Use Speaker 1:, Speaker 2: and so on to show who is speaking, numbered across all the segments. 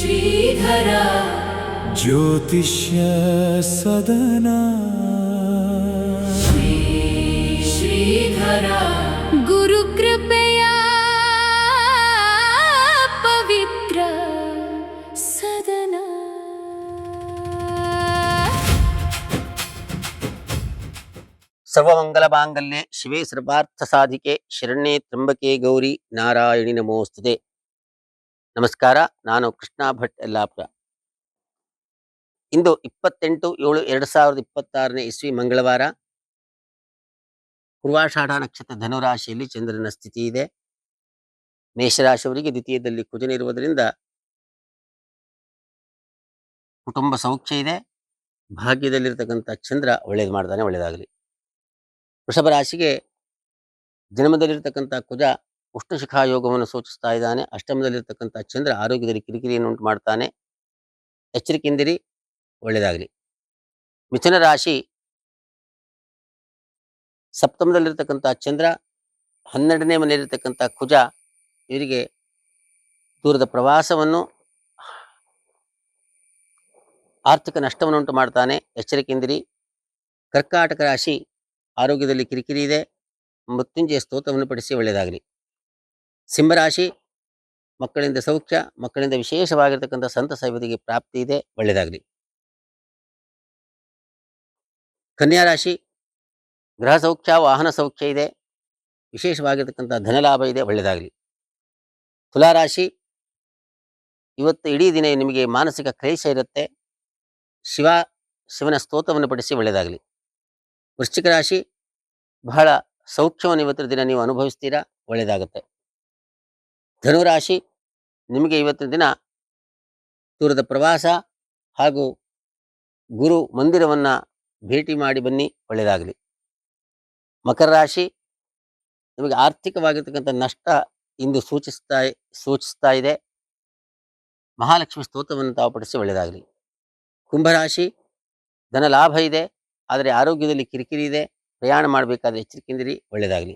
Speaker 1: ಶ್ರೀಧರ
Speaker 2: ಜ್ಯೋತಿಷ್ಯ ಸದನ
Speaker 1: ಶ್ರೀಧರ ಗುರುಕೃಪೆಯ ಪವಿತ್ರ ಸದನ.
Speaker 3: ಸರ್ವಮಂಗಲಮಾಂಗಲ್ಯೆ ಶಿವೆ ಸರ್ವಾರ್ಥ ಸಾಧಿಕೆ ಶರಣ್ಯೆ ತ್ರ್ಯಂಬಕೆ ಗೌರಿ ನಾರಾಯಣಿ ನಮೋಸ್ತುತೆ. ನಮಸ್ಕಾರ, ನಾನು ಕೃಷ್ಣ ಭಟ್ ಯಲ್ಲಾಪುರ. ಇಂದು 28/7/2026 ಇಸ್ವಿ ಮಂಗಳವಾರ. ಪೂರ್ವಾಷಾಢ ನಕ್ಷತ್ರ ಧನುರಾಶಿಯಲ್ಲಿ ಚಂದ್ರನ ಸ್ಥಿತಿ ಇದೆ. ಮೇಷರಾಶಿಯವರಿಗೆ ದ್ವಿತೀಯದಲ್ಲಿ ಕುಜನಿರುವುದರಿಂದ ಕುಟುಂಬ ಸೌಖ್ಯ ಇದೆ. ಭಾಗ್ಯದಲ್ಲಿರ್ತಕ್ಕಂಥ ಚಂದ್ರ ಒಳ್ಳೇದು ಮಾಡ್ತಾನೆ, ಒಳ್ಳೇದಾಗಲಿ. ವೃಷಭ ರಾಶಿಗೆ ಜನ್ಮದಲ್ಲಿರ್ತಕ್ಕಂಥ ಕುಜ ಉಷ್ಣಶಿಖಾ ಯೋಗವನ್ನು ಸೂಚಿಸ್ತಾ ಇದ್ದಾನೆ. ಅಷ್ಟಮದಲ್ಲಿರ್ತಕ್ಕಂಥ ಚಂದ್ರ ಆರೋಗ್ಯದಲ್ಲಿ ಕಿರಿಕಿರಿಯನ್ನು ಉಂಟು ಮಾಡ್ತಾನೆ, ಎಚ್ಚರಿಕೆಯಿಂದಿರಿ, ಒಳ್ಳೆಯದಾಗಲಿ. ಮಿಥುನ ರಾಶಿ ಸಪ್ತಮದಲ್ಲಿರ್ತಕ್ಕಂಥ ಚಂದ್ರ 12ನೇ ಮನೆಯಲ್ಲಿರ್ತಕ್ಕಂಥ ಕುಜ ಇವರಿಗೆ ದೂರದ ಪ್ರವಾಸವನ್ನು, ಆರ್ಥಿಕ ನಷ್ಟವನ್ನು ಉಂಟು ಮಾಡ್ತಾನೆ, ಎಚ್ಚರಿಕೆಯಿಂದಿರಿ. ಕರ್ಕಾಟಕ ರಾಶಿ ಆರೋಗ್ಯದಲ್ಲಿ ಕಿರಿಕಿರಿ ಇದೆ, ಮೃತ್ಯುಂಜಯ ಸ್ತೋತ್ರವನ್ನು ಪಡಿಸಿ, ಒಳ್ಳೆಯದಾಗಲಿ. ಸಿಂಹರಾಶಿ ಮಕ್ಕಳಿಂದ ಸೌಖ್ಯ, ಮಕ್ಕಳಿಂದ ವಿಶೇಷವಾಗಿರ್ತಕ್ಕಂಥ ಸಂತಸ ಇವರಿಗೆ ಪ್ರಾಪ್ತಿ ಇದೆ, ಒಳ್ಳೆಯದಾಗಲಿ. ಕನ್ಯಾ ರಾಶಿ ಗೃಹ ಸೌಖ್ಯ, ವಾಹನ ಸೌಖ್ಯ ಇದೆ, ವಿಶೇಷವಾಗಿರ್ತಕ್ಕಂಥ ಧನಲಾಭ ಇದೆ, ಒಳ್ಳೆಯದಾಗಲಿ. ತುಲಾರಾಶಿ ಇವತ್ತು ಇಡೀ ದಿನ ನಿಮಗೆ ಮಾನಸಿಕ ಕ್ಲೇಶ ಇರುತ್ತೆ, ಶಿವನ ಸ್ತೋತ್ರವನ್ನು ಪಡಿಸಿ, ಒಳ್ಳೆಯದಾಗಲಿ. ವೃಶ್ಚಿಕ ರಾಶಿ ಬಹಳ ಸೌಖ್ಯವನ್ನು ಇವತ್ತಿನ ದಿನ ನೀವು ಅನುಭವಿಸ್ತೀರಾ, ಒಳ್ಳೆಯದಾಗುತ್ತೆ. ಧನುರಾಶಿ ನಿಮಗೆ ಇವತ್ತಿನ ದಿನ ದೂರದ ಪ್ರವಾಸ ಹಾಗೂ ಗುರು ಮಂದಿರವನ್ನು ಭೇಟಿ ಮಾಡಿ ಬನ್ನಿ, ಒಳ್ಳೆಯದಾಗಲಿ. ಮಕರ ರಾಶಿ ನಿಮಗೆ ಆರ್ಥಿಕವಾಗಿರ್ತಕ್ಕಂಥ ನಷ್ಟ ಇಂದು ಸೂಚಿಸ್ತಾ ಇದೆ, ಮಹಾಲಕ್ಷ್ಮಿ ಸ್ತೋತ್ರವನ್ನು ತಾವು ಪಡಿಸಿ, ಒಳ್ಳೆಯದಾಗಲಿ. ಕುಂಭರಾಶಿ ಧನ ಲಾಭ ಇದೆ, ಆದರೆ ಆರೋಗ್ಯದಲ್ಲಿ ಕಿರಿಕಿರಿ ಇದೆ, ಪ್ರಯಾಣ ಮಾಡಬೇಕಾದ್ರೆ ಎಚ್ಚರಿಕೆಯಿಂದಿರಿ, ಒಳ್ಳೆಯದಾಗಲಿ.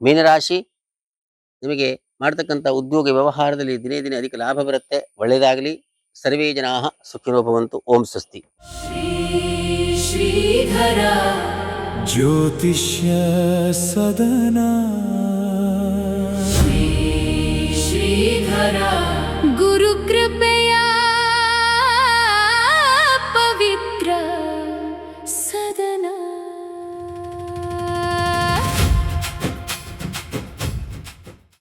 Speaker 3: ಮೀನರಾಶಿ ನಿಮಗೆ ಮಾಡ್ತಕ್ಕಂಥ ಉದ್ಯೋಗ ವ್ಯವಹಾರದಲ್ಲಿ ದಿನೇ ದಿನೇ ಅಧಿಕ ಲಾಭ ಬರುತ್ತೆ, ಒಳ್ಳೆಯದಾಗಲಿ. ಸರ್ವೇ ಜನಾಃ ಸುಖಿನೋ ಭವಂತು. ಓಂ ಸ್ವಸ್ತಿ.
Speaker 1: ಶ್ರೀಧರ
Speaker 2: ಜ್ಯೋತಿಷ್ಯ ಸದನ
Speaker 1: ಶ್ರೀಧರ